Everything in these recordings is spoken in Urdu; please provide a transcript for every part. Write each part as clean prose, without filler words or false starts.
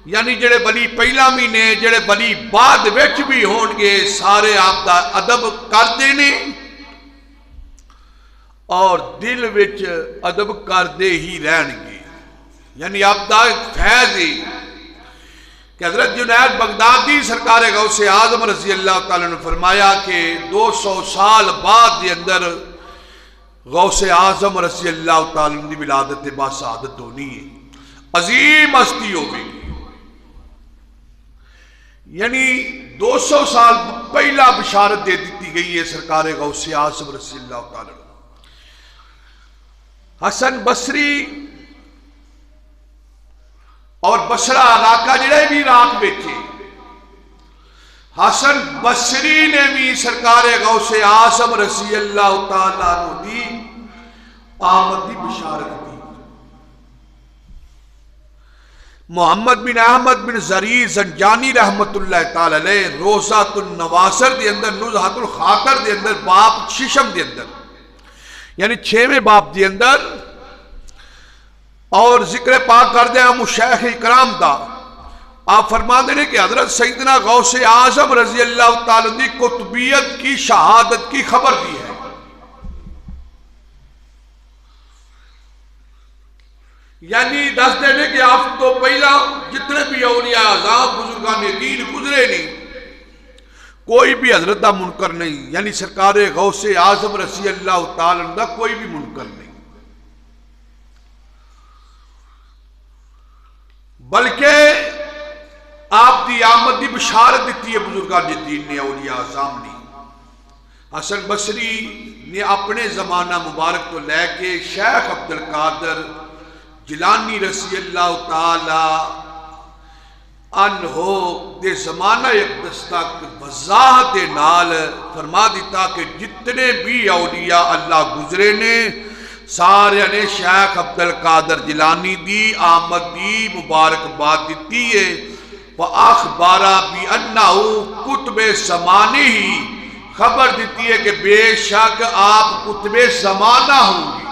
یعنی جڑے ولی پہلا مہینے جڑے ولی بعد وچ بھی ہون گے سارے آپ دا ادب کردے نے اور دل وچ ادب کردے ہی رہن گے. یعنی آپ دا فیض ہی کہ حضرت جنید بغدادی سرکار غوث اعظم رضی اللہ تعالیٰ نے فرمایا کہ 200 سال بعد دے اندر غوث اعظم رضی اللہ تعالیٰ نے ولادت باسعادت ہونی ہے، عظیم ہستی ہوگی. یعنی 200 سال پہلا بشارت دے دیتی گئی ہے سرکار غوث اعظم رضی اللہ تعالیٰ. حسن بصری اور بصرہ علاقہ جڑے بھی عراق بیٹھے، حسن بصری نے بھی سرکار غوث اعظم رضی اللہ تعالیٰ عنہ دی آمد دی بشارت دی. محمد بن احمد بن زری زنجانی رحمت اللہ تعالی علیہ روزۃ النواصر دے اندر نزہۃ الخاطر دے اندر باب ششم دے اندر یعنی 6ویں باب دے اندر اور ذکر پاک کر دے ہم شیخ اکرام دا آپ فرما دے کہ حضرت سیدنا غوث اعظم رضی اللہ تعالی عنہ قطبیت کی شہادت کی خبر دی ہے. یعنی دس دینے کہ آپ تو پہلا جتنے بھی اولیاء اعظام بزرگان دین گزرے نہیں، کوئی بھی حضرت دا منکر نہیں، یعنی سرکار غوث اعظم رضی اللہ تعالی عنہ دا کوئی بھی منکر نہیں، بلکہ آپ دی آمد دی بشارت دیتی ہے بزرگان دین نے اولیاء اعظام نے. حسن بصری نے اپنے زمانہ مبارک تو لے کے شیخ عبد القادر جیلانی رضی اللہ تعالی عنہ دے زمانہ اقدس تک وضاحت دے نال فرما دیتا کہ جتنے بھی اولیاء اللہ گزرے نے سارے نے شیخ عبد القادر جیلانی دی آمد دی مبارکباد دیتی ہے. وَأَخْبَرَ بِأَنَّهُ کتب زمانے ہی خبر دیتی ہے کہ بے شک آپ کتب زمانہ ہوں گے.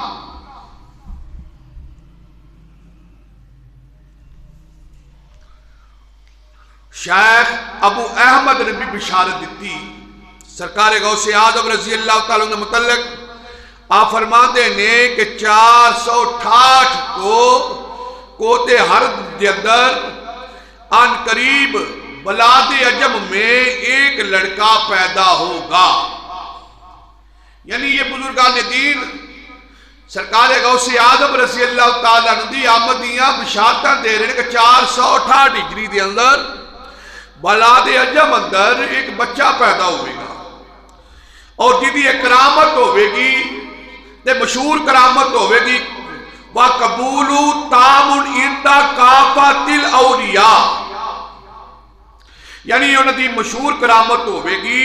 شیخ ابو احمد نے بھی بشارت دیتی سرکار غوث اعظم رضی اللہ تعالیٰ عنہ متعلق. آپ فرماتے ہیں کہ 468 کو کوتے حرب دے اندر ان قریب بلاد عجم میں ایک لڑکا پیدا ہوگا. یعنی یہ بزرگان دین سرکار غوث اعظم رضی اللہ تعالیٰ عنہ دی آمدیاں بشارتاں دے رہے ہیں کہ 468 ہجری دے اندر بلاد عجم اندر ایک بچہ پیدا ہوئے گا اور جدی ایک کرامت ہوئے گی تے مشہور کرامت ہوئے گی وَقَبُولُ تَامٌ عِنْدَ كَافَةِ الْأَوْلِيَاءِ. یعنی انہوں دی مشہور کرامت ہوئے گی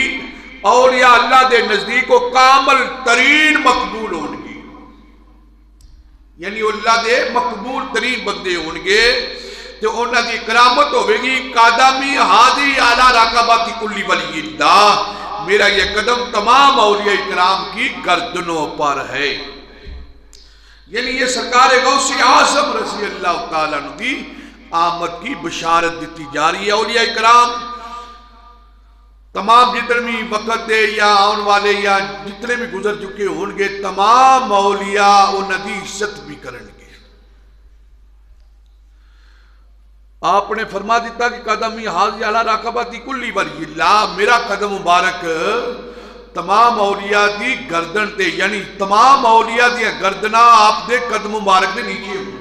اولیاء اللہ دے نزدیک کو کامل ترین مقبول ہونگی. یعنی اللہ دے مقبول ترین بندے ہونگے تو انہوں دی کرامت ہوئے گی قدمی حاضی اعلیٰ رقباتی کلی ولی اللہ، میرا یہ قدم تمام اولیاء اکرام کی گردنوں پر ہے. یعنی یہ سرکار غوث اعظم رضی اللہ تعالیٰ عنہ کی آمد کی بشارت دیتی جا رہی ہے. اولیاء اکرام تمام جتنے بھی وقت دے یا آن والے یا جتنے بھی گزر چکے ہوں گے تمام اولیاء انہوں دی عزت بھی کریں گے. آپ نے فرما دیتا کہ قدمی حاضی علی رقبتی کلی ولی اللہ، میرا قدم مبارک تمام اولیاء دی گردن تے یعنی تمام اولیاء دی گردنہ آپ دے قدم مبارک دے نیچے ہوں گے.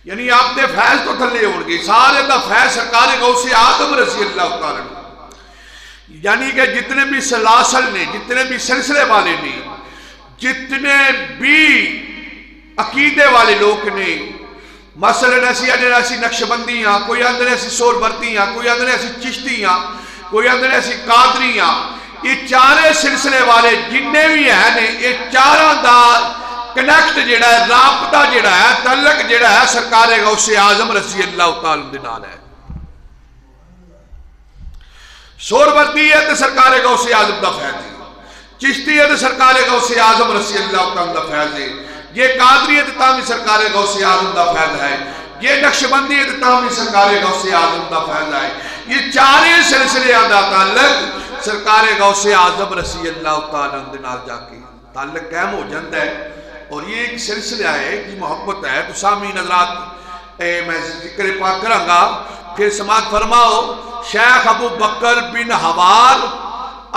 یعنی آپ دے فیض تو تھلے ہوں گے سارے دا فیض سرکار غوث اعظم رضی اللہ تعالیٰ عنہ. یعنی کہ جتنے بھی سلاسل نے جتنے بھی سلسلے والے نے جتنے بھی عقیدے والے لوگ نے مثلا ایسی نقشبندیاں، کوئی اندر ایسی سوربرتیاں، کوئی اندر ایسی چشتیاں، کوئی اندر ایسی قادریاں، یہ چارے سلسلے والے جننے بھی ہیں یہ چاروں دا کنیکٹ جڑا ہے رابطہ جڑا ہے تعلق جڑا ہے سرکار غوث اعظم رضی اللہ تعالیٰ عنہ نال ہے. سوربرتی ہے تو سرکار غوث اعظم دا فیض ہے، چشتی ہے تو سرکار غوث اعظم رضی اللہ تعالیٰ عنہ دا فیض ہے، یہ قادری ہے تو تامی سرکار غوث اعظم دا فیض ہے. یہ نقشبندی ہے تاہمی سرکار غوث اعظم دا فیض ہے. یہ چارے سلسلے دا تعلق سرکار غوث اعظم رضی اللہ تعالیٰ عنہ نال جا کے تعلق قائم ہو جاتا ہے. اور یہ ایک سلسلہ ہے کہ محبت ہے. تو سامعین حضرات میں ذکر پاک کروں گا پھر سماعت فرماؤ. شیخ ابو بکر بن حوار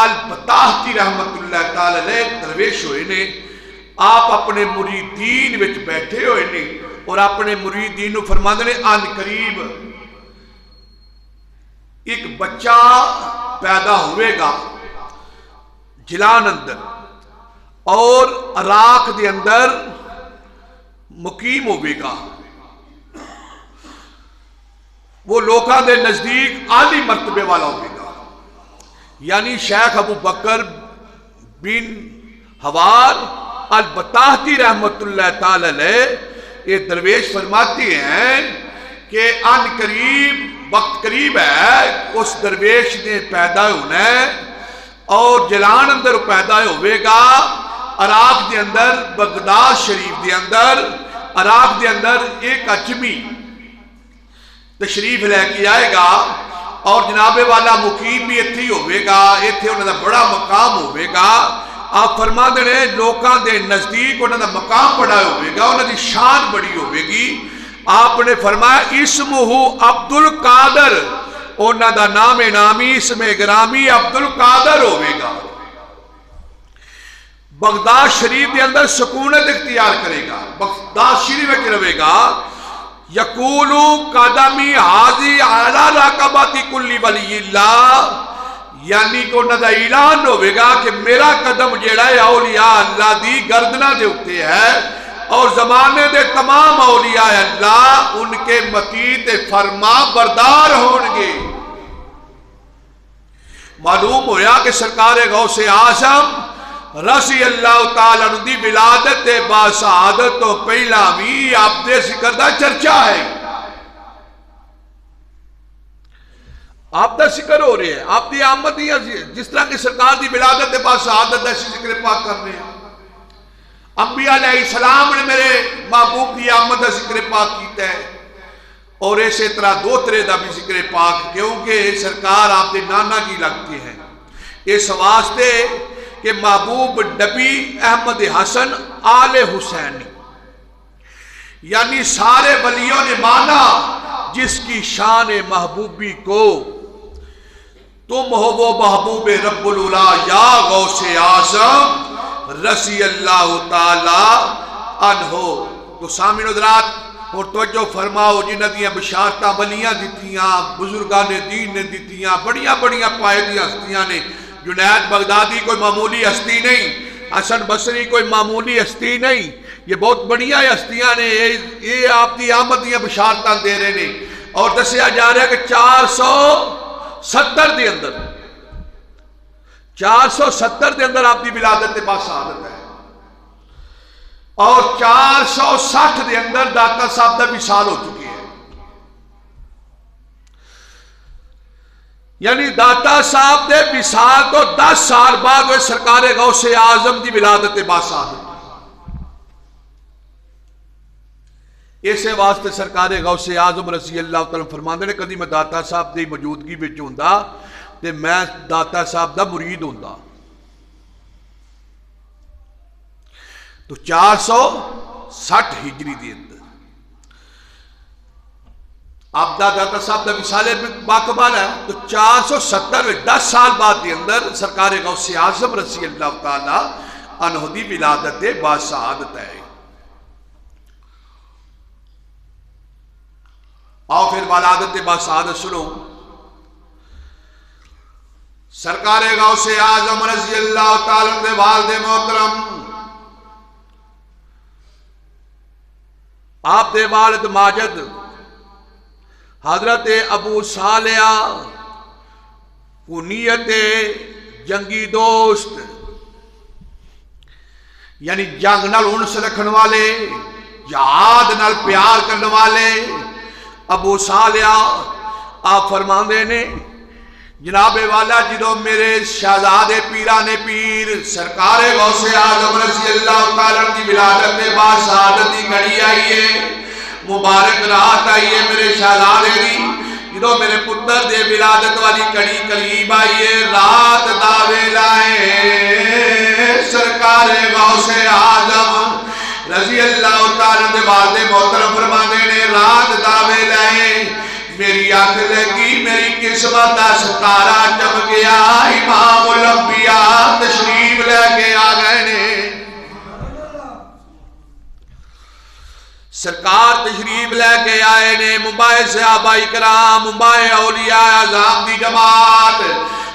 البطاحتی رحمت اللہ تعالی علیہ درویش ہوئے نے. آپ اپنے مریدین وچ بیٹھے ہوئے نے اور اپنے مریدین نو فرماندے نے ان قریب ایک بچہ پیدا ہوئے گا جلان اندر اور عراق دے اندر مقیم ہوئے گا. وہ لوکاں دے نزدیک عالی مرتبے والا ہوئے گا. یعنی شیخ ابو بکر بن حوار البطاحتی رحمت اللہ تعالی علیہ یہ درویش فرماتے ہیں کہ ان قریب وقت قریب ہے اس درویش نے پیدا ہونا ہے اور جلان اندر پیدا ہوئے گا. عراق دے اندر بغداد شریف دے اندر عراق دے اندر ایک اجمی تشریف لے کے آئے گا اور جناب والا مقیم بھی اتھی ہوئے گا. اتھے انہوں نے بڑا مقام ہوئے گا. آپ فرما دے لوکاں دے نزدیک انہوں نے مقام بڑا ہوئے گا, انہوں نے شان بڑی ہوئے گی. آپ نے فرمایا اسمہ عبد القادر, انہوں دا نام نامی اسم گرامی عبد القادر ہوئے گا. بغداد شریف دے اندر سکونت اختیار کرے گا, بغداد شریف میں رہے گا. یقولو قدمی حاضی علی رقبات کل ولی اللہ, یعنی کہ انہوں دا اعلان ہوئے گا کہ میرا قدم جیڑا ہے اولیاء اللہ دی گردنہ دے اٹھتے ہے اور زمانے دے تمام اولیاء اللہ ان کے مطیع فرما بردار ہونگے. معلوم ہویا کہ سرکار غوث اعظم رضی اللہ تعالیٰ عنہ دی ولادت باسعادت تو پہلا بھی آپ دے ذکر دا چرچا ہے. آپ دا ذکر ہو رہے ہیں, آپ دی آمد جس طرح کی سرکار دی ولادت باسعادت ایسی ذکر پاک کر رہے ہیں. انبیاء علیہ السلام نے میرے محبوب دی آمد دا ذکر پاک کیتا ہے اور اسی طرح دو طرح دا بھی ذکر پاک, کیونکہ سرکار آپ دے نانا کی لگتی ہیں. اس واسطے کہ محبوب نبی احمد حسن آل حسینی, یعنی سارے ولیوں نے مانا جس کی شان محبوبی کو تم ہو وہ محبوب رب العلا یا غوث اعظم رضی اللہ تعالی عنہ. تو سامعین حضرات اور توجہ فرماؤ, جنہ دیاں بشارتاں ولیاں دیتیاں, بزرگان دین نے دیتیاں, بڑیاں بڑیاں پائیدیاں ہستیاں نے. جنید بغدادی کوئی معمولی ہستی نہیں, حسن بصری کوئی معمولی ہستی نہیں, یہ بہت بڑیاں ہستیاں نے. یہ آپ دی آمد دیاں بشارتاں دے رہے نے اور دسیا جا رہا ہے کہ 470 دے اندر 470 دے اندر آپ دی ولادت باسعادت ہے اور 460 دے اندر داتا صاحب دا وصال ہو چکی ہے. یعنی داتا صاحب دے وصال تو 10 سال بعد وہ سرکار غوث اعظم دی ولادت باسعادت. اسے واسطے سرکار غوث اعظم رضی اللہ تعالیٰ فرماندے نے کدی میں داتا صاحب دی موجودگی وچ ہوندا تے میں داتا صاحب دا مرید ہوندا. تو 460 ہجری دے اندر آپ داتا صاحب دا وصال باقبال ہے. تو 470 10 سال بعد دے اندر سرکار غوث اعظم رضی اللہ تعالی عنہ دی ولادت باسعادت ہے. آؤ پھر ولادت باسعادت سنو. سرکار غوث اعظم رضی اللہ تعالی عنہ والد محترم آپ دے والد ماجد حضرت ابو صالح کنیت جنگی دوست, یعنی جنگ نال انس رکھن والے, جہاد نال پیار کرنے والے ابو صالح آپ فرماندے نے جناب والا جدو میرے شہزادے پیران پیر سرکار غوث اعظم رضی اللہ تعالیٰ کی ولادت باسعادت کی گھڑی آئی ہے, مبارک رات آئیے میرے شہزادے دی جدو میرے پتر دے ولادت والی کڑی قریب آئیے رات دا ویلا ہے سرکار غوث اعظم رضی اللہ تعالیٰ دے والد محترم فرما دینے رات دا ویلا ہے میری آنکھ لگی میری قسمت دا ستارہ چمک گیا امام الانبیاء تشریف لے کے آ گئے نے سرکار تشریف لے کے آئے نے ممبئی صحابہ اکرام ممبئی اولیاء اعظام دی جماعت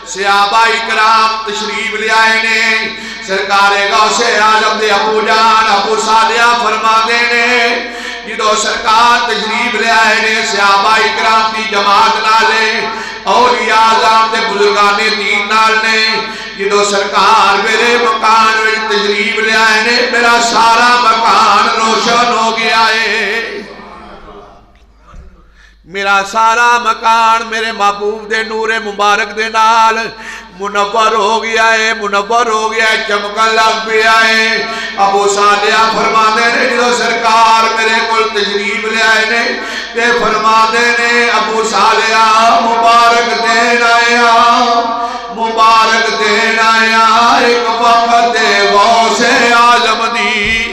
صحابہ اکرام تشریف لے آئے نے سرکار غوث اعظم دے ابو جان ابو صالح فرما دینے جدو سرکار تشریف لے آئے نے صحابہ اکرام دی جماعت نالے اولیاء اعظام دے بزرگان دین نالے جدو سرکار میرے مکان میں تشریف لے آئے نے میرا سارا مکان روشن ہو گیا ہے میرا سارا مکان میرے محبوب دے نور مبارک دے نال منور ہو گیا ہے چمکن لگ پیا ہے ابو صالح فرما دینے جدو سرکار میرے کل تشریف لے آئے نے تے فرما دینے ابو صالح مبارک دین آیا ایک وقت غوث اعظم دی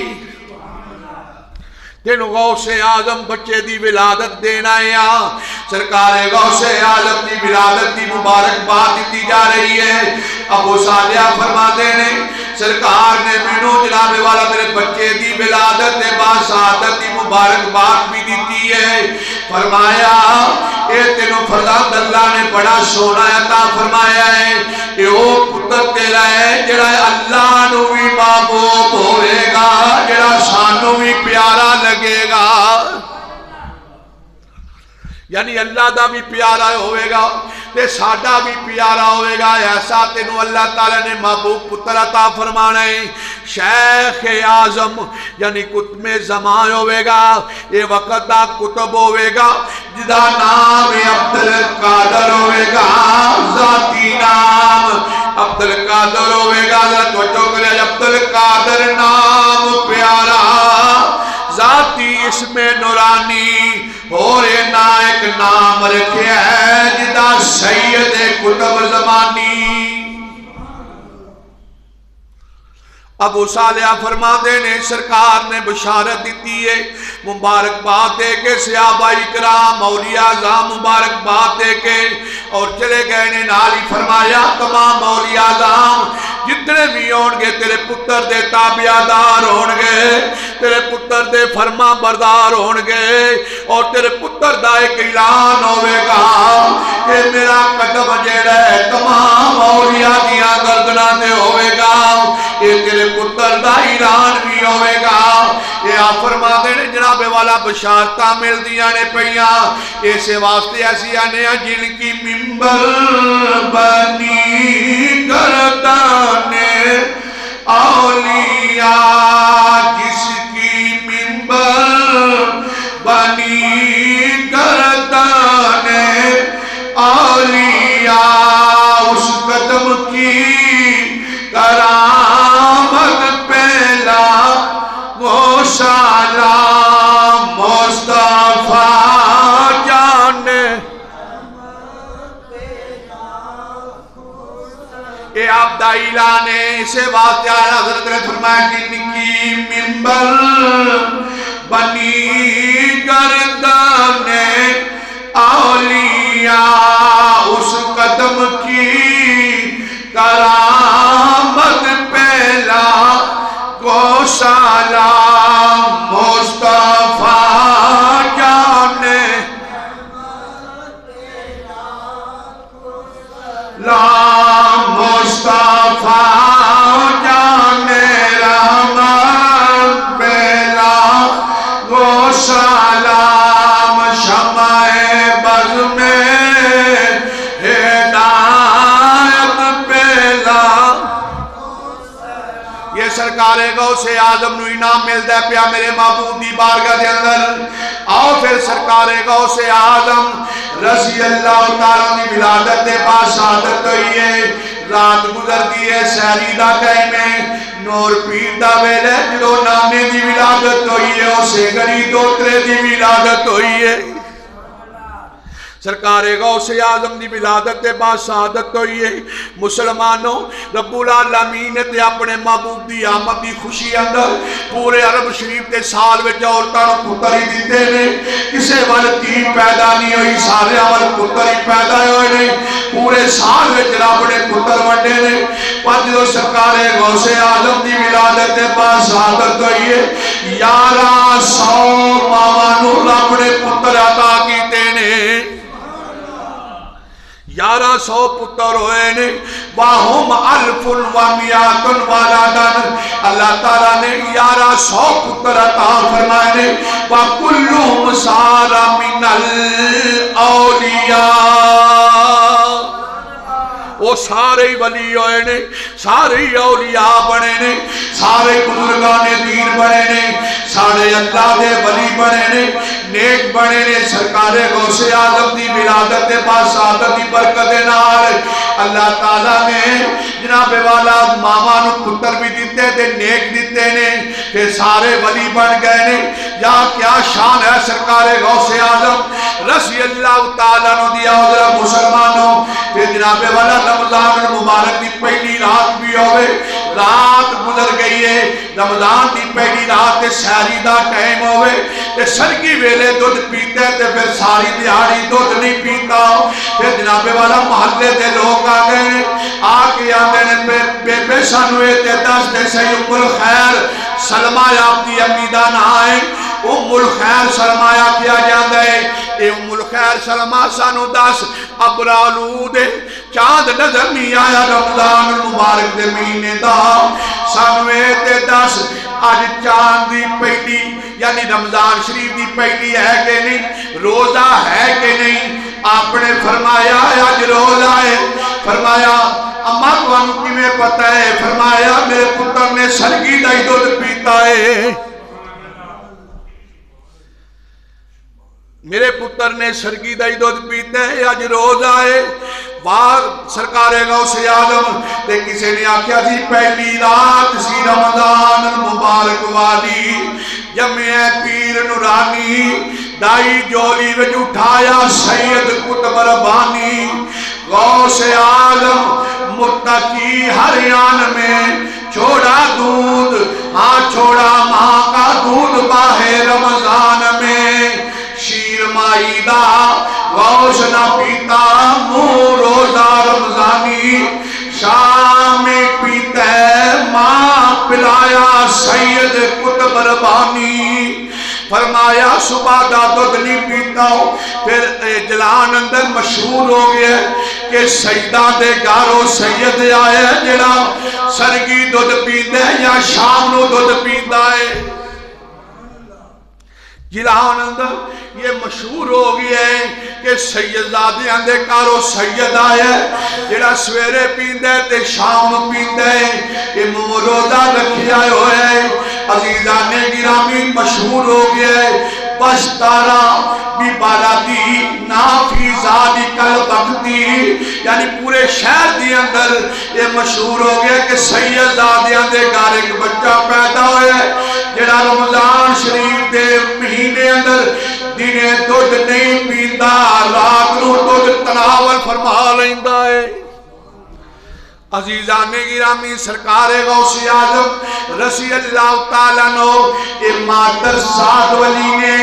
تینو غوث اعظم بچے دی ولادت دینا آیا سرکار غوث اعظم دی ولادت دی مبارک بات دیتی جا رہی ہے ابو صالح فرما دینے سرکار نے مینو جناب والا میرے بچے دی ولادت دے بعد سعادت دی مبارک بات بھی دیتی ہے فرمایا اے تینو فرزند اللہ نے بڑا سونا عطا فرمایا ہے اے او پتر تیرا ہے جڑا اللہ نو بھی محبوب ہوئے گا جڑا سانو بھی پیارا لگے گا یعنی اللہ دا بھی پیارا ہوئے گا تے ساڈا بھی پیارا ہوئے گا ایسا تینو اللہ تعالیٰ نے محبوب پتر عطا فرمانا ہے شیخ اعظم یعنی کتب زمان ہوئے گا یہ وقت دا کتب ہوئے گا جدا نام عبدالقادر ہوئے گا ذاتی نام عبدالقادر ہوئے گا توجہ کرے عبدالقادر نام پیارا ذاتی اسم نورانی اور ایک نام رکھے ہے جدا سید کتب زمانی ابو صالح فرما دینے سرکار نے بشارت دیتی ہے مبارک بات دے کے صحابہ اکرام اولیاء اعظام مبارک بات دے کے اور چلے گئے نے نالی فرمایا تمام اولیاء اعظام جتنے بھی ہونگے تیرے پتر دے تابعدار ہونگے تیرے پتر دے فرما بردار ہونگے اور تیرے پتر دا ایک اعلان ہوئے گا کہ میرا قدم جیڑا ہے تمام اولیاء دیا گردنا دے ہوئے گا یہ تیرے پتر دا اعلان بھی ہوئے گا یہ آپ فرما دینے جناب والا بشارتہ مل دیا نے پہیا ایسے واسطے ایسی آنے ہیں جن کی ممبر بنی گردانے اولیاء جس کی ممبر بنی گردانے اولیاء اس قدم کی کرامت پہلا وہ سلام مصطفیٰ جانے اے آپ دا اعلان ہے اسے واقعہ حضرت نے فرمایا کہ نکی ممبر بنی گردانے اولیاء اس قدم کی کرامت پہلا کو سلام مصطفیٰ جانے لام مصطفیٰ جانے رحمت پہلا کو سلام شمع بز میں سرکار غوث اعظم نو انعام ملتا ہے پیا میرے محبوب دی بارگاہ دے اندر آؤ پھر سرکار غوث اعظم رضی اللہ تعالیٰ دی ولادت دے بعد شہادت ہوئی ہے رات گزر دیئے سہری دا ٹائم ہے نور پیر دا ویلے جدو نانے دی ولادت ہوئی ہے اسے گری دوترے دی ولادت ہوئی ہے سرکار غوث اعظم دی ولادت کے بعد شہادت ہوئی ہے مسلمانوں رب العالمین نے اپنے محبوب دی آمد دی خوشی اندر پورے عرب شریف کے سال وچ عورتاں نوں پتر ہی دتے نے کسے ول دھی پیدا نہیں ہوئی سارے ول پتر ہی پیدا ہوئے نے پورے سال وچ رب نے پتر ونڈے نے پر جدوں سرکار غوث اعظم دی ولادت کے بعد شہادت ہوئی ہے 1100 ماواں نوں رب نے پتر عطا کیتے نے 1100 پتر ہوئے نے واہم الف و میات ولدن اللہ تعالیٰ نے 1100 پتر عطا فرمائے نے وَكُلُّهُمْ صَارَ مِنَ الْأَوْلِيَاءِ وہ سارے ولی ہوئے نے سارے اولیاء بنے نے سارے بزرگان دین بنے نے سارے اللہ دے ولی بنے نے نیک بنے نے سرکار غوث اعظم دی ولادت کے بعد شہادت دی برکت نال اللہ تعالیٰ نے جناب والا ماما نو پتر بھی دیتے تے نیک دیتے نے کہ سارے ولی بن گئے نے یا کیا شان ہے سرکار غوث اعظم رضی اللہ تعالیٰ نو دیا حضرت مسلمانوں کہ جناب والا رمضان المبارک دی پہلی رات بھی ہوئے رات گزر گئی ہے رمضان دی پہلی رات تے سحری دا ٹائم ہوئے تے سرگی ویلے دودھ پیتے تے پھر ساری دیہاڑی دودھ نہیں پیتا پھر جناب والا محلے دے لوگ آ گئے آکے آندے نے بے سانوے تے دس دے سی ام الخیر سلمہ آپ دی امیدان آئے ام الخیر سلمہ کیا جاندہ ہے اے ام الخیر سلمہ سانو دس ابرالود چاند نظر نہیں آیا رمضان المبارک دے مہینے دا سانوے تے دس آج چاند دی پہلی یعنی رمضان شریف دی پہلی ہے کہ نہیں روزہ ہے کہ نہیں آپ نے فرمایا آج روزہ ہے فرمایا اما توانو کی میں پتہ ہے فرمایا میرے پتر نے سرگی دائی دودھ پیتا ہے میرے پتر نے سرگی دائی دودھ پیتے ہیں آج روز آئے سرکار غوث اعظم تے کسے نے آکھیا سی پہلی رات سی رمضان المبارک والی جمع پیر نورانی دائی جولی وچ اٹھایا سید قطب ربانی غوث اعظم متقی ہریان میں چھوڑا دودھ ہاں چھوڑا ماں کا دودھ باہے رمضان میں شیر مائدہ غوث نہ پیتا منہ روزہ رمضانی شام پیتا ماں پلایا سید قطب ربانی فرمایا صبح دا دودھ نہیں پیتا ہو پھر جلان اندر مشہور ہو گیا کہ سیدہ دے گارو سید آئے جڑا سرگی دودھ پیتا ہے یا شام نو دودھ پیتا ہے جلان اندر یہ مشہور ہو گیا ہے کہ سیدزادے اندے کارو سید آیا جڑا سویرے پیندے تے شام پیندے یہ روزہ رکھی آئے ہوئے عزیزان گرامی مشہور ہو گیا ہے بشتارا بھی بارادی نافی زادی کل بختی یعنی پورے شہر دی اندر یہ مشہور ہو گیا کہ سیدزادیاں دے گھر ایک بچہ پیدا ہوئے جڑا رمضان شریف دے مہینے اندر دینے دودھ نہیں پیتا رات نو دودھ تناول فرما لیندہ ہے عزیزان گرامی سرکار غوث اعظم رضی اللہ تعالیٰ نو اے مادر سعد ولی نے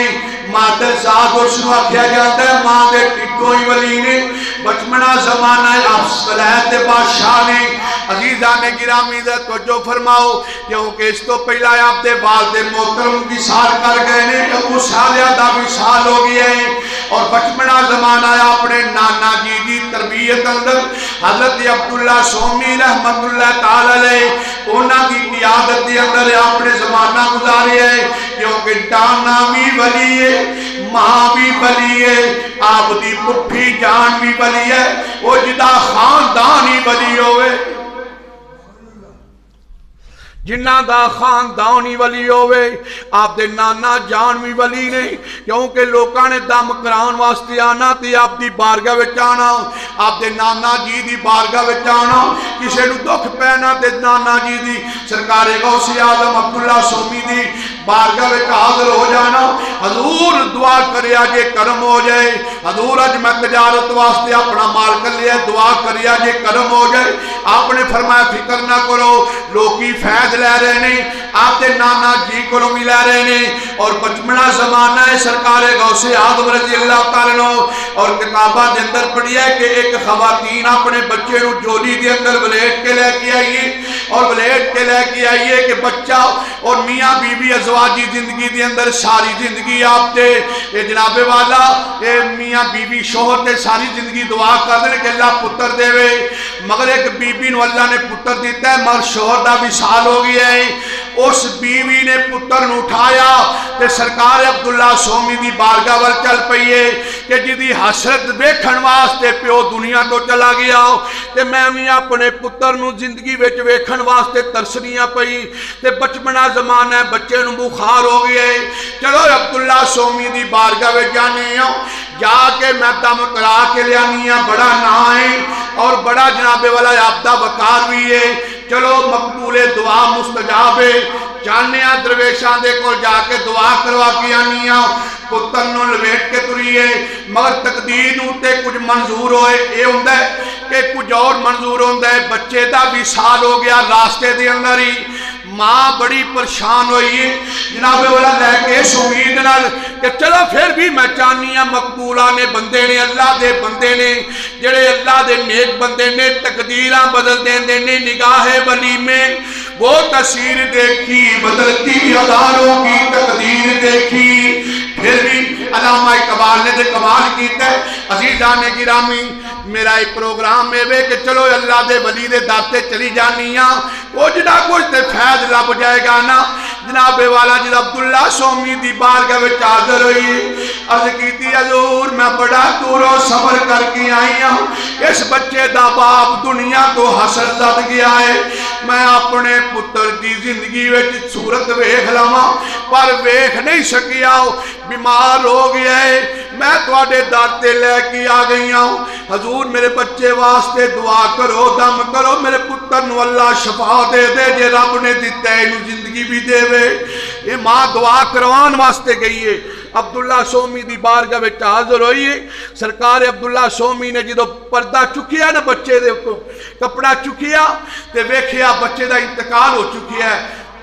مادر سعد اسنو آکھیا جاتا ہے ماں دے ٹکوئی ولی نے بچمنہ زمانہ افسلیت بادشاہ نے عزیزان گرامی دے توجہ فرماؤ کیونکہ اس تو پہلا آپ دے والد محترم کی سال کر گئے نے ابو سالیہ دا بھی سال ہو گیا ہے اور بچمنہ زمانہ اپنے نانا جی دی تربیت اندر حضرت عبداللہ سومی رحمت اللہ تعالیٰ لے انہاں دی قیادت دی اندر اپنے زمانہ گزاری ہے کیونکہ ڈانا بھی ولی ہے ماں بھی ولی ہے آپ دی پپھی جان بھی ولی ہے وہ جدا خاندان ہی ولی ہوئے جنہ دا خاندان ہی ولی ہوئے آپ دے نانا جان بھی ولی نے کیونکہ لوکاں نے دم کران واسطے آنا تے آپ دی بارگاہ وچ آنا آپ دے نانا جی دی بارگاہ وچ آنا کسے نو دکھ پینا تے نانا جی دی سرکار غوث اعظم عبداللہ سومی دی بارگاہ وچ حاضر ہو جانا حضور دعا کریا جے کرم ہو جائے حضور اج میں تجارت واسطے اپنا مال کر لیا دعا کریا جے کرم ہو جائے آپ نے فرمایا فکر نہ کرو لوکی فیض لے رہے نے آپ دے نانا جی کو بھی لے رہے نے اور بچپنا زمانہ ہے سرکار غوث اعظم رضی اللہ تعالیٰ عنہ اور کتابہ دے اندر پڑھی ہے کہ ایک خواتین اپنے بچے نو جولی دے اندر ولیٹ کے لے کے آئیے اور ولیٹ کے لے کے آئیے کہ بچہ اور میاں بی بی ازواجی زندگی دے اندر ساری زندگی آپ دے اے جناب والا اے میاں بی بی شوہر دے ساری زندگی دعا کر دے کہ اللہ پتر دے وے مگر ایک بی بی نو اللہ نے پتر دیتا ہے مگر شوہر دا وصال ہو گیا ہے اس بیوی نے پتر نو اٹھایا تے سرکار عبداللہ سومی دی بارگاہ ول چل پئیے کہ جدی حسرت ویکھن واسطے پیو دنیا تو چلا گیا تے میں بھی اپنے پتر نو زندگی وچ ویکھن واسطے ترسنیاں پئی تے بچپنا زمانہ ہے بچے نو بخار ہو گیا ہے چلو عبداللہ سومی دی بارگاہ وچ جانے ہوں جا کے میں دم کرا کے لیانی ہوں بڑا نا ہے اور بڑا جناب والا عبدہ وقار بھی ہے چلو مقبول دعا مستجاب ہے جانیا درویشان دے کو جا کے دعا کروا کی آنیا پتر نو لویٹ کے تریے مگر تقدیر ہوتے کچھ منظور ہوئے اے ہوندہ ہے کہ کچھ اور منظور ہوندہ ہے بچے دا بھی سال ہو گیا راستے دے اندر ہی ماں بڑی پریشان ہوئی ہے جناب والا لے کے اس امید نال کہ چلو پھر بھی میں چاہنیاں مقبولہ نے بندے نے اللہ دے بندے نے جڑے اللہ دے نیک بندے نے تقدیرہ بدل دیں نے نگاہ ولی میں وہ تصویر دیکھی بدلتی ہزاروں کی تقدیر دیکھی پھر بھی علامہ اقبال نے دے کمال کیتا ہے عزیزان گرامی میرا ایک پروگرام میں وے کہ چلو اللہ دے ولی دے داتے چلی جانیاں وہ جنا کچھ تے فیض لب جائے گا نا جناب والا جد عبداللہ سومی دی بارگاہ وچ حاضر ہوئی عرض کیتی حضور میں بڑا دوروں صبر کر کے آئی ہوں اس بچے دا باپ دنیا تو حسر زد گیا ہے میں اپنے پتر دی زندگی وچ صورت ویکھ لواں پر ویکھ نہیں سکیا بیمار ہو گیا ہے میں تواڈے داتے لے کے آ گئی ہوں حضور میرے بچے واسطے دعا کرو دم کرو میرے پتر نو اللہ شفا دے دے جے رب نے دیتا ہے انہوں زندگی بھی دے وے یہ ماں دعا کروان واسطے گئی ہے عبداللہ سومی دی بارگاہ وچ حاضر ہوئی ہے سرکار عبداللہ سومی نے جدو پردہ چکیا نا بچے دے کو کپڑا چکیا تے ویکھیا بچے دا انتقال ہو چکی ہے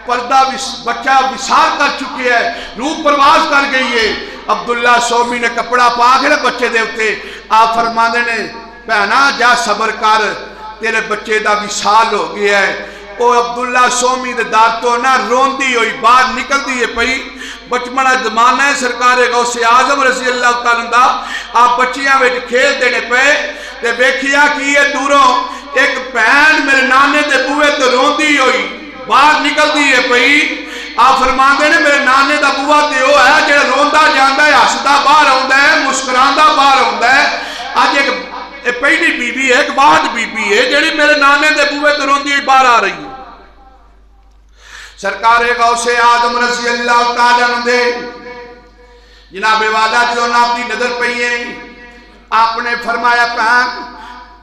پردہ بچہ وصال کر چکی ہے روح پرواز کر گئی ہے عبداللہ سومی نے کپڑا پا کے بچے دے ہوتے آپ فرمانے نے پہنا جا صبر کر تیرے بچے دا وصال ہو گیا ہے او عبداللہ سومی دے دار تو نہ روندی ہوئی باہر نکل دی ہے پئی بچپنا زمانہ ہے سرکار غوث اعظم رضی اللہ تعالیٰ عنہ آپ بچیاں وچ کھیل دینے پے تے ویکھیا کہ یہ دوروں ایک بہن میرے نانے دے بوئے تے روندی ہوئی باہر نکل دی ہے پئی آپ فرماندے نے میرے نانے دا بوا تے وہ ہے جڑا روندا جاندا ہے ہسدا باہر آوندا ہے مسکراندا باہر آوندا ہے اج ایک پہلی بی بی ہے ایک بعد بی بی ہے جڑی میرے نانے دے بوئے تے روندی ہوئی باہر آ رہی ہے سرکار غوث اعظم رضی اللہ تعالیٰ عنہ دے جناب والا جو آپ کی نظر پئی ہے آپ نے فرمایا پہن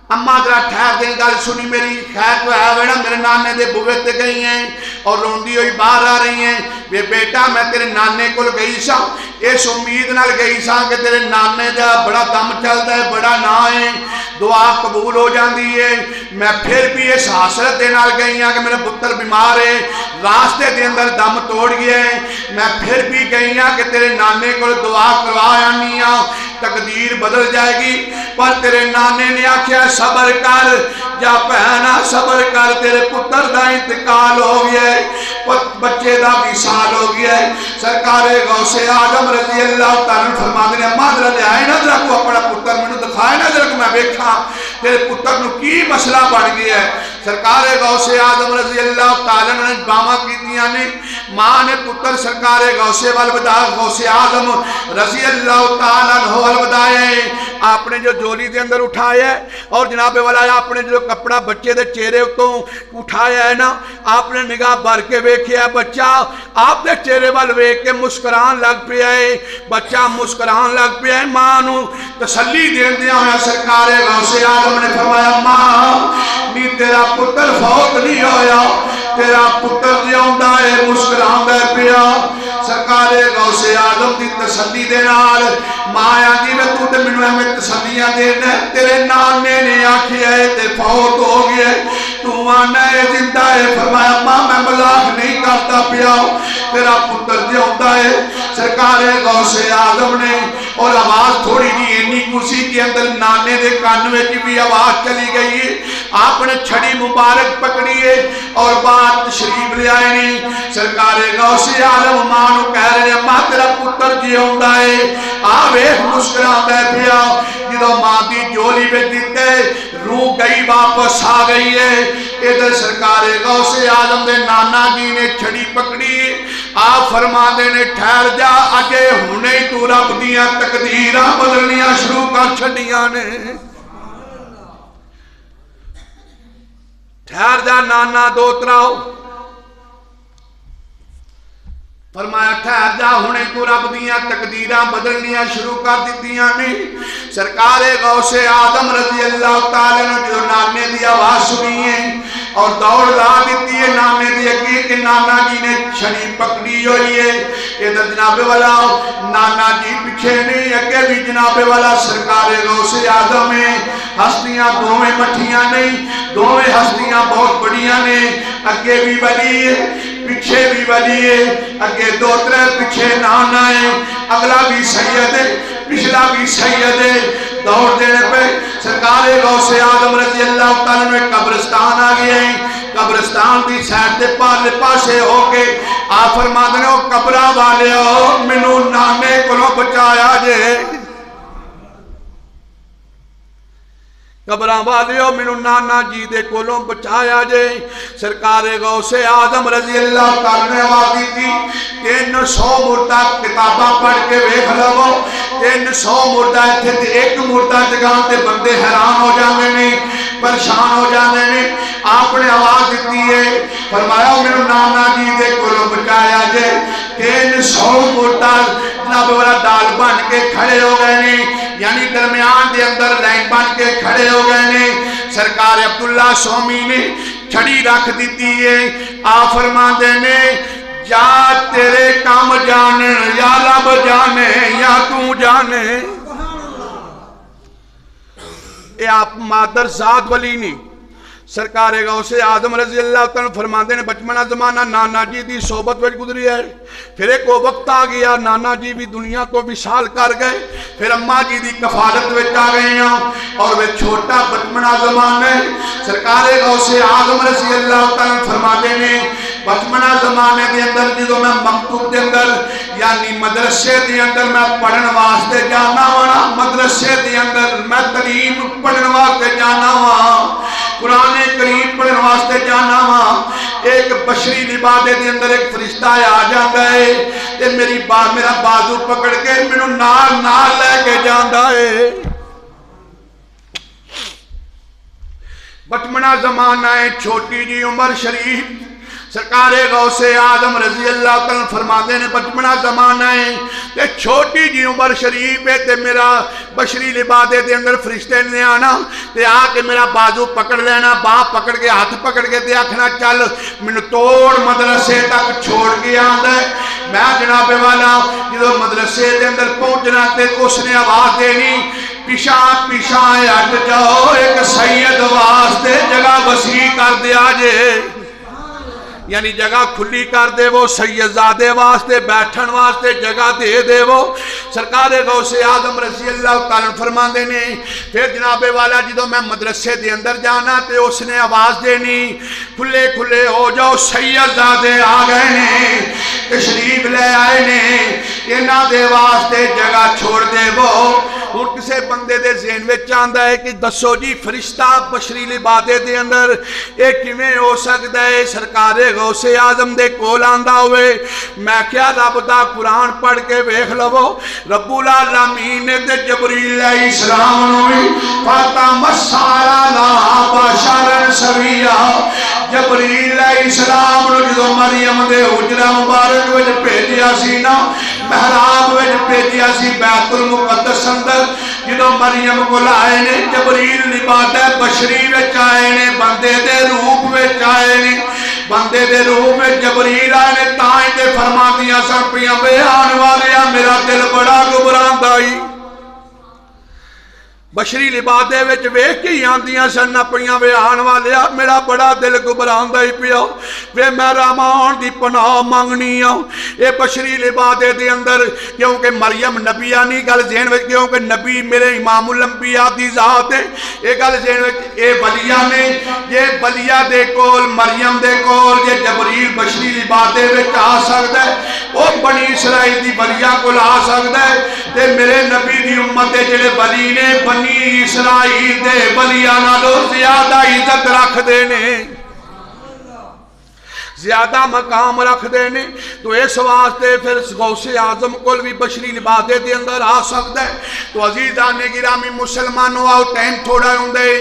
اماں ذرا ٹھہر دیں گل سنی میری خیر تو ہے ویڑا میرے نانے دے بوئے تے گئی ہیں اور روندی ہوئی باہر آ رہی ہیں بے بیٹا میں تیرے نانے کو گئی سا اس امید نال گئی سا کہ تیرے نانے دا بڑا دم چلتا ہے بڑا نا ہے دعا قبول ہو جاندی ہے میں پھر بھی اس حسرت دے نال گئی ہاں کہ میرا پتر بیمار ہے راستے دے اندر دم توڑ گیا ہے میں پھر بھی گئی ہاں کہ تیرے نانے کو دعا کروا آنی ہاں تقدیر بدل جائے گی پر تیرے نانے نے آکھیا صبر کر جا پہنا صبر کر تیرے پتر دا انتقال ہو گیا ہے بچے دا وصال ہو گیا ہے سرکار غوث اعظم رضی اللہ تعالیٰ فرماتے ہیں اماں ذرا لے آئے نا ذرا کو اپنا پتر میں نے دکھائے نا ذرا کو میں بیٹھا تیرے پتر نو کی مسئلہ بڑھ گیا ہے سرکار غوث اعظم رضی اللہ تعالیٰ نے باما کی دیا نے ماں نے پتر سرکار غوث والوداع غوث اعظم رضی اللہ تعالیٰ عنہ والوداع آپ نے جو جولی دے اندر اٹھایا ہے اور جناب والا آپ نے جو کپڑا بچے دے چہرے تو اٹھایا ہے نا آپ نے نگاہ بھر کے ویکھیا ہے بچہ آپ دے چہرے وال ویکھ کے مسکران لگ پیا ہے بچہ مسکران لگ پیا ہے ماں نو تسلی دیندیاں ہویا سرکار غوث اعظم نے فرمایا ماں نی تیرا پتر فوت نہیں ہویا تیرا پتر جیوندا ہے مسکراندا پیا سرکار غوث اعظم دی تسلی دے نال ماں آندی میں تو تے مینوں میں تسلیاں دینا تیرے نانے نے آکھیا ہے تے فوت ہو گیا تو آنا ہے زندہ ہے فرمایا ماں میں مذاق نہیں کرتا پیا تیرا پتر جیوندا ہے سرکار غوث اعظم نے اور آواز تھوڑی جی اتنی کرسی کے اندر نانے دے کان وچ بھی آواز چلی گئی ہے آپ نے چھڑی مبارک پکڑی ہے اور بات تشریف لے آئے نہیں سرکار غوث اعظم ماں نو کہہ رہے ہیں ماں تیرا پتر جیوندا ہے آ ویکھ مسکراندا پیا جدوں ماں دی جولی وچ دتے روح گئی واپس آ گئی ہے ادھر سرکار غوث اعظم دے نانا جی نے چھڑی پکڑی آپ فرما دے نے ٹھہر جا اجے ہنے تو رب دیاں تقدیراں بدلنیاں شروع کر چھڈیاں نے ٹھہر جا نانا دو تراؤ فرمایا ٹھہر جا ہنے تو رب دیاں تقدیراں بدلنیاں شروع کر دتیاں نے سرکار غوث اعظم رضی اللہ تعالی عنہ جو نانے دی آواز سنی ہے اور دوڑ لا دیتی ہے نانے دی اگے کہ نانا جی نے چھڑی پکڑی ہوئی ہے ادھر جناب والا نانا جی پیچھے نہیں اگے بھی جناب والا سرکار غوث اعظم ہے ہستیاں دوویں مٹھیاں نہیں دوویں ہستیاں بہت بڑیاں نے اگے بھی ولی ہے پیچھے بھی ولی ہے اگے دو ترے پیچھے نانا ہے اگلا بھی سید ہے پچھلا بھی سید ہے دوڑ دینے پہ سرکار غوث اعظم رضی اللہ تعالیٰ میں قبرستان آ گئے ہیں قبرستان دی سائڈ دے پارلے پاسے ہو کے آپ فرما دے ہو قبرہ والے ہو منو نانے کو بچایا جے قبران والیو منو نانا جی دے کولوں بچایا جے سرکار غوث اعظم رضی اللہ تعالیٰ نے آواز دی تھی 300 مردہ کتاباں پڑھ کے ویکھ لو 300 مردہ تھے ایک مردہ جگہ تے بندے حیران ہو جاندے نے پریشان ہو جاندے نے آپ نے آواز دیتی ہے فرمایا منو نانا جی دے کولوں بچایا جے 300 مردہ جناب والا ڈال بن کے کھڑے ہو گئے نے یعنی درمیان دے اندر لائن بن کے کھڑے ہو گئے نے سرکار عبداللہ سومی نے چھڑی رکھ دیتی ہے آپ فرما دینے یا تیرے کام جانے یا رب جانے یا تو جانے اے آپ مادر ذات ولی نہیں سرکار غوث اعظم رضی اللہ تعالیٰ فرماندے نے بچپنا زمانہ نانا جی دی صحبت وچ گزری ہے پھر ایک وقت آ گیا نانا جی بھی دنیا تو وصال کر گئے پھر اماں جی دی کفالت وچ آ گئے ہیں اور وہ چھوٹا بچپنا زمانہ ہے سرکار غوث اعظم رضی اللہ تعالیٰ فرماندے نے بچپنا زمانے دے اندر جدو میں مکتوب دے اندر یعنی مدرسے دے اندر میں پڑھن واسطے جانا وانا مدرسے دے اندر میں تعلیم پڑھن واسطے جانا وا قرآن کریم پڑھن واسطے جانا وا ایک بشری لبادے دے اندر ایک فرشتہ آ جاتا ہے تے میرا بازو پکڑ کے مینوں نال لے کے جاندا ہے بچپنا زمانہ ہے چھوٹی جی عمر شریف سرکار غوث اعظم رضی اللہ تعالیٰ فرماندے نے بچپنا زمانہ ہے تے چھوٹی جی عمر شریف ہے تے میرا بشری لبادے دے اندر فرشتے نے آنا تے آ کے میرا بازو پکڑ لینا باہ پکڑ کے ہاتھ پکڑ کے تے آکھنا چل مینوں توڑ مدرسے تک چھوڑ کے آندا ہے میں جناب والا جدو مدرسے دے اندر پہنچنا تے اس نے آواز دینی پیشاں ہٹ جاؤ ایک سید واسطے جگہ وسیع کر دیا جے یعنی جگہ کھلی کر دے وہ سیدزادے واسطے بیٹھن واسطے جگہ دے دے وہ سرکار غوث اعظم رضی اللہ تعالیٰ فرماندے نے پھر جناب والا جدو میں مدرسے دے اندر جانا تے اس نے آواز دینی کھلے کھلے ہو جاؤ سیدزادے آ گئے نے تشریف لے آئے نے انہاں دے واسطے جگہ چھوڑ دے وہ ہن کسے بندے دے ذہن وچ آندا ہے کہ دسو جی فرشتہ بشری لبادے دے اندر اے کیویں ہو سکدا ہے سرکار غوث اعظم دے کول آندا ہوئے؟ میں کیا رب دا قرآن پڑھ کے ویکھ لو، رب العالمین نے تے جبریل علیہ السلام نو بھی فتمثل بشرا سویا، جبریل علیہ السلام نو جدو مریم دے حجرہ مبارک وچ بھیجیا سی نا، محراب وچ بھیجیا سی بیت المقدس اندر، جدو مریم کو لائے نے جبریل لبادہ بشری وچ آئے نے، بندے دے روپ وچ آئے نے، بندے دے روپ وچ جبریل آئے نے، تائیں تے فرما دیا سن پیاں بیان والیا میرا دل بڑا گھبراندا ای، بشری لبادے وچ ویکھ کے آندیاں سن اپنیاں بیان والیا میرا بڑا دل گھبراندا ہی پیا، وے میں رحمان دی پناہ منگنی آ اے بشری لبادے دے اندر، کیونکہ مریم نبیانی گل ذہن وچ، کیونکہ نبی میرے امام الانبیاء دی ذات ہے، اے گل ذہن وچ اے بلیا نے، یہ بلیا دے کول مریم دے کول یہ جبریل بشری لبادے وچ آ سکدا ہے، او بنی اسرائیل دی بلیا کول آ سکدا ہے، تے میرے نبی دی امت دے جڑے بلی نے بنی اسرائیل دے بلیاں نالوں زیادہ عزت رکھ دینے، زیادہ مقام رکھ دینے، تو اس واسطے پھر غوث اعظم کول بھی بشری لبادے دے اندر آ سکتا ہے۔ تو عزیزان گرامی مسلمانوں آؤ ٹائم تھوڑا ہوندے،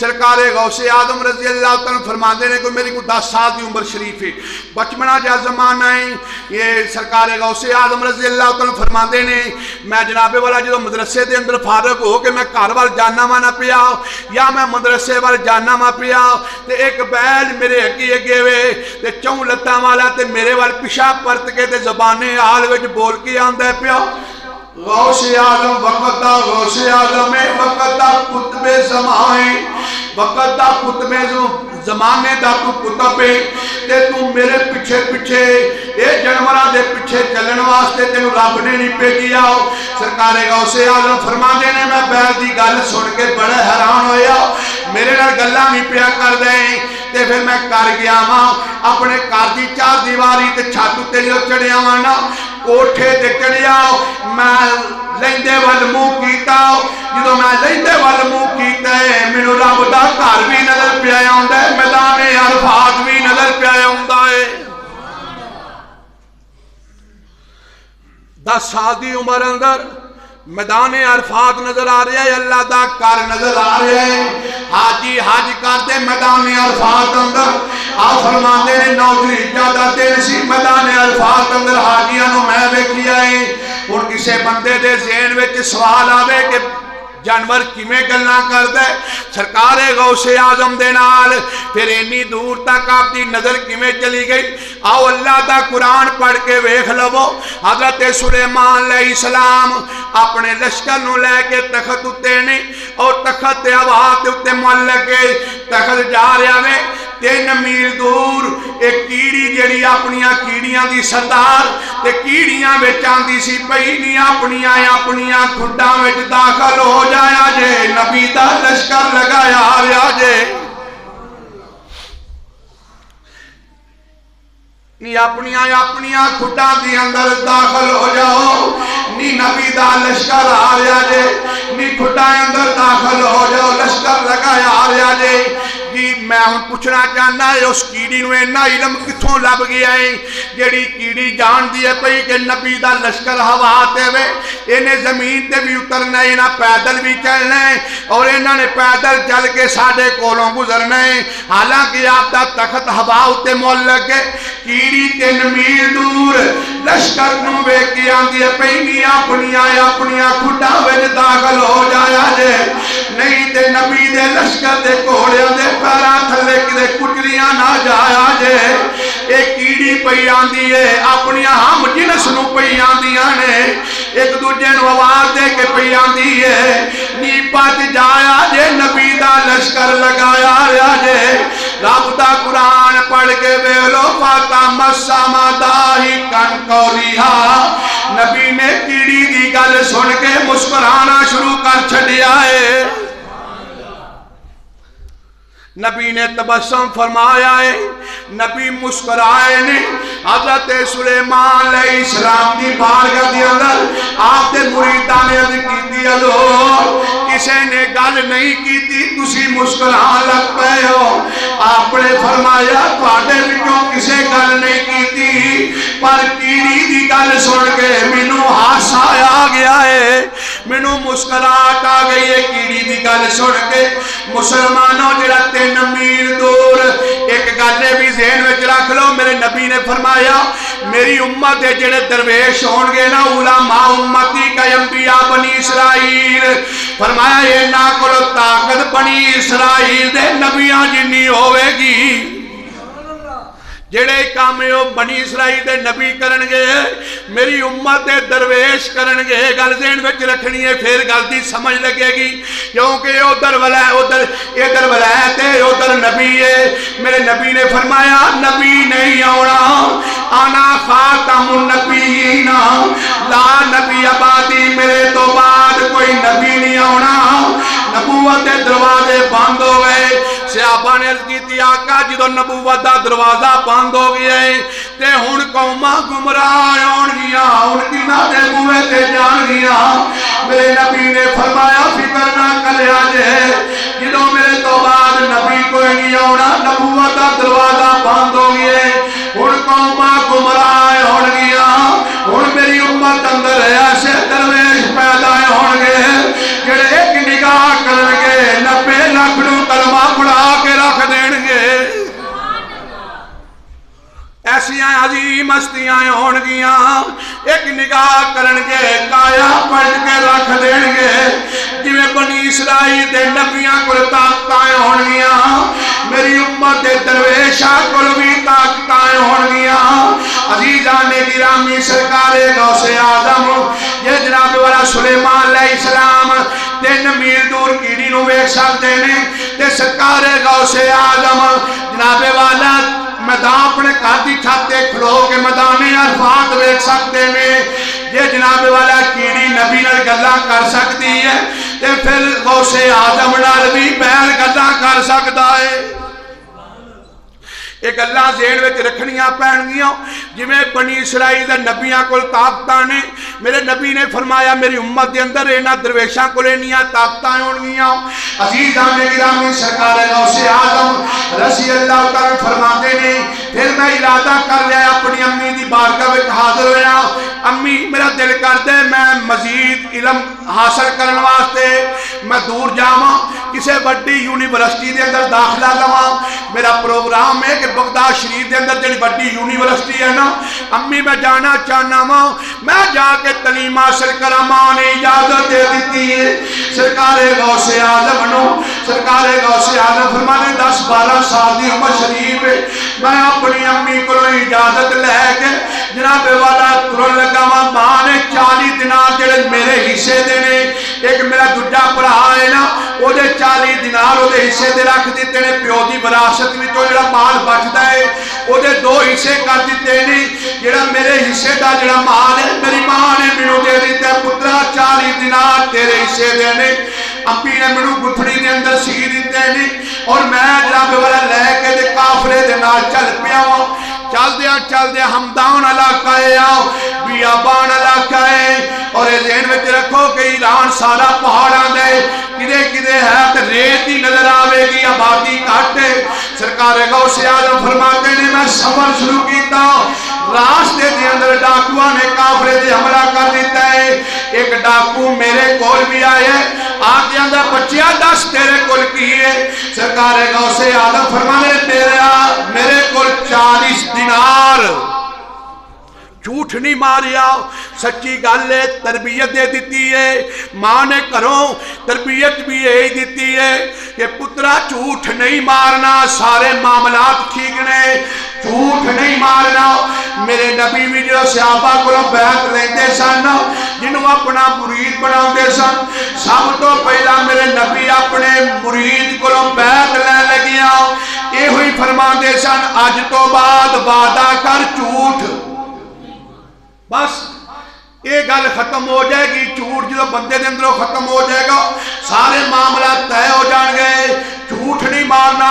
سرکار غوث اعظم رضی اللہ تعالیٰ فرماندے نے کہ میری کو 10 سال دی عمر شریف ہے، بچپنا جا زمانہ ہے، یہ سرکار غوث اعظم رضی اللہ تعالیٰ فرماندے نے میں جناب والا جدو مدرسے دے اندر فارغ ہو کے میں گھر وال جانا وا نہ پیا یا میں مدرسے وال جانا وا پیا تے ایک بیل میرے اگے وے تے چوں لتاں والا تے میرے وال پیشہ پرت کے تے زبانے حال وچ بول کے آندا پیا غوث اعظم وقت دا غوث اعظم وقت دا قطب زمانے وقت دا قطب زمانے دا تو کتب تے تو میرے پیچھے پیچھے اے جانوراں دے پیچھے چلن واسطے تینوں رب نے نہیں بھیجیا۔ سرکار غوث اعظم فرماندے نے میں بیل دی گل سن کے بڑا حیران ہویا، میرے نال گلاں نہیں پیا کر دے تے پھر میں کر گیا ہاں اپنے گھر دی چار دیواری تے چھت تے جو چڑھیا ہاں نا کوٹھے تے چڑھیا میں لیندے ول منہ کیتا، جدو میں لیندے ول منہ کیتا ہے مینوں رب دا گھر بھی نظر پیا آندا ہے، میدان عرفات بھی نظر پیا آندا ہے۔ 10 سال دی عمر اندر میدان عرفات نظر آ رہا ہے، اللہ دا گھر نظر آ رہا ہے، حاجی حج کرتے میدان عرفات اندر آپ فرماندے نے 9 ذوالحجہ دا دن سی، میدان عرفات اندر حاجیاں نو میں ویکھیا ہے۔ ہن کسے بندے دے ذہن وچ سوال آوے کہ جانور کیویں گلاں کردا ہے سرکار غوث اعظم دے نال، پھر اتنی دور تک آپ دی نظر کیویں چلی گئی؟ آؤ اللہ دا قرآن پڑھ کے ویکھ لو، حضرت سلیمان علیہ السلام اپنے لشکر نو لے کے تخت اتے نے اور تخت ہوا تے اتے معلق ہے، تخت جا رہا ہے 3 میل دور ایک کیڑی جڑی اپنیاں کیڑیاں دی سردار تے کیڑیاں وچ آندی سی پئی نہیں اپنیاں کھڈاں وچ داخل ہو جایا جے، نبی دا لشکر لگایا آیا جے، نی اپنیاں کھڈاں دی اندر داخل ہو جاؤ، نی نبی دا لشکر آیا جے، نی کھڈاں اندر داخل ہو جاؤ، لشکر لگایا آیا جے۔ جی میں ہن پوچھنا چاہنا ہے اس کیڑی نو اینا علم کتھوں لب گیا ہے جیڑی کیڑی جان دی ہے پئی کہ نبی دا لشکر ہوا تے وے انہیں زمین تے بھی اترنا ہے، انہاں پیدل بھی چلنا ہے اور انہاں نے پیدل چل کے ساڈے کولوں گزرنا ہے، حالانکہ آپ دا تخت ہوا تے معلق ہے۔ کیڑی 3 میل دور لشکر نو ویکھ کے آندی ہے پئی نہیں اپنیاں کھڈاں وچ داخل ہو جایا جے، نہیں تے نبی دے لشکر دے گھوڑیاں دے پیراں تھلے کدے کچلیاں نہ جایا جے۔ ایک کیڑی پئی آندی ہے اپنیاں ہم جنس نو پئی آندیاں نے، ایک دوجے نو آواز دے کے پئی آندی ہے نی پج جایا جے، نبی دا لشکر لگایا رہا جے۔ رب دا قرآن پڑھ کے ویلو فاتم السماء کن کوریہا، نبی نے کیڑی دی گل سن کے مسکرانا شروع کر چھڈیا ہے۔ نبی نے تبسم فرمایا ہے، نبی مسکرائے نے۔ حضرت سلیمان علیہ السلام دی بارگاہ دے اندر آپ دے مریداں نے عرض کیتی حضور کسے نے گل نہیں کیتی تسی مسکران لگ پئے ہو۔ آپ نے فرمایا تواڈے وچوں کسے گل نہیں کیتی پر کیڑی دی گل سن کے مینوں ہاسا آ گیا ہے، مینوں مسکراہٹ آ گئی ہے کیڑی دی گل سن کے۔ مسلمانوں جڑا 3 میل دور ایک گل بھی ذہن وچ رکھ لو، میرے نبی نے فرمایا میری امت دے جڑے درویش ہون گے نا علماء امتی کا انبیاء بنی اسرائیل، فرمایا یہ نہ کرو طاقت بنی اسرائیل دے نبیاں جنی ہوئے گی۔ جڑے کام بنی اسرائیل دے نبی کرنگے میری امت دے درویش کرنگے، گل ذہن وچ رکھنی ہے، پھر گل دی سمجھ لگے گی، کیونکہ ادھر ولایت ہے ادھر نبی ہے۔ میرے نبی نے فرمایا نبی نہیں آنا، انا خاتم النبیین لا نبی آبادی، میرے تو بعد کوئی نبی نہیں آنا۔ نبوت دے دروازے بند ہو گئے۔ صحابہ نے عرض کی آقا جدو نبوت دا دروازہ بند ہو گیا ہے تے ہن قوماں گمراہ ہون گیا، ہن کنا دے بوئے تے جان گیا۔ میرے نبی نے فرمایا فکر نہ کریا جے، جدو میرے تو بعد نبی کوئی نہیں آنا، نبوت دا دروازہ بند ہو گیا ہے، ہن قوماں گمراہ ہون گیا، ہن میری امت اندر ایسے درویش پیدا ہون گے جڑے ایک نگاہ کرنگے 90 لاکھ نو کلمہ پڑھا کے رکھ دین گے۔ ایسیاں عظیم ہستیاں ہون گیاں ایک نگاہ کرنگے کایا پلٹ کے رکھ دین گے، جویں بنی اسرائیل دے نبیاں کو طاقتیں ہون گیاں میری امت دے درویشاں کو بھی طاقتیں ہون گیاں۔ عزیزان گرامی سرکار غوث اعظم یہ جناب والا سلیمان علیہ السلام 3 میل دور کیڑی نو ویکھ سکدے نے تے سرکار غوث اعظم جناب والا میدان اپنے گھر دی چھت تے کھلو کے میدان عرفات ویکھ سکتے ہیں۔ یہ جناب والا کیڑی نبی نال گلاں کر سکتی ہے تے پھر غوث اعظم نال بھی بیان گلاں کر سکدا ہے۔ ایک اللہ ذہن وچ رکھنیاں پین گیاں جویں بنی اسرائیل دے نبیاں کول طاقتاں نے۔ میرے نبی نے فرمایا میری امت دے اندر انہاں درویشاں کول انہیاں طاقتاں ہون گیاں۔ عزیزان گرامی سرکار غوث اعظم رضی اللہ تعالی فرماتے نے پھر میں ارادہ کر لیا اپنی امی دی بارگاہ وچ حاضر ہویا، امی میرا دل کردا ہے میں مزید علم حاصل کرن واسطے میں دور جاواں، کسے بڑی یونیورسٹی دے اندر داخلہ لواں۔ میرا پروگرام ہے کہ بغداد شریف دے اندر جڑی بڑی یونیورسٹی ہے نا امی میں جانا چاہنا ہوں، میں جا کے تعلیم حاصل کراں، ماں نے اجازت دے دیتی ہے۔ سرکار غوث اعظم نو سرکار غوث اعظم فرمانے 10-12 سال دی عمر شریف میں اپنی امی کو اجازت لے کے جناب والا ترن لگا ہوں۔ ماں نے 40 دینار جڑے میرے حصے دے نے، ایک میرا دوجا بھرا ہے نا وہ 40 دینار وہ حصے دے رکھ دیتے نے، پیو دی وراثت وچوں جڑا مال بچدا ہے وہ 2 حصے کر دیتے نے، جڑا میرے حصے دا جڑا مال ہے میری ماں نے مینوں دے دیتا ہے، پترا 40 دینار تیرے حصے دے نے، امی نے مینوں گٹھڑی دے اندر سی دیتے نے، اور میں جناب والا لے کے دے کافرے دے نال چل پیا ہوں۔ چل دیا ہمدان علاقہ ہے، بیابان علاقہ ہے، اور یہ ذہن میں رکھو کہ ایران سارا پہاڑاں دے کدے کدے ہے تو ریت ہی نظر آوے گی، آبادی کاٹے۔ سرکار غوث اعظم فرماتے نے میں سفر شروع کیتا، راستے دے اندر ڈاکوؤں نے کافرے دے حملہ کر دیتا ہے۔ ایک ڈاکو میرے کول بھی آئے آگے اندر بچیا 10 تیرے کول کی ہے۔ سرکار غوث اعظم فرمانے میرے کول 40 دینار، جھوٹ نہیں ماریا، سچی گل ہے، تربیت دے دیتی ہے ماں نے، کروں تربیت بھی یہی دیتی ہے کہ پترا جھوٹ نہیں مارنا، سارے معاملات ٹھیک نے، جھوٹ نہیں مارنا۔ میرے نبی بھی جو صحابہ کو بیعت لیندے سن، جنہوں اپنا مرید بناؤندے سن، سب تو پہلا میرے نبی اپنے مرید کو بیعت لے لگیا، یہ ہوئی فرماندے سن اج تو بعد وعدہ کر جھوٹ، بس یہ گل ختم ہو جائے گی، جھوٹ جو بندے دے اندروں ختم ہو جائے گا، سارے معاملات طے ہو جان گے۔ جھوٹ نہیں مارنا،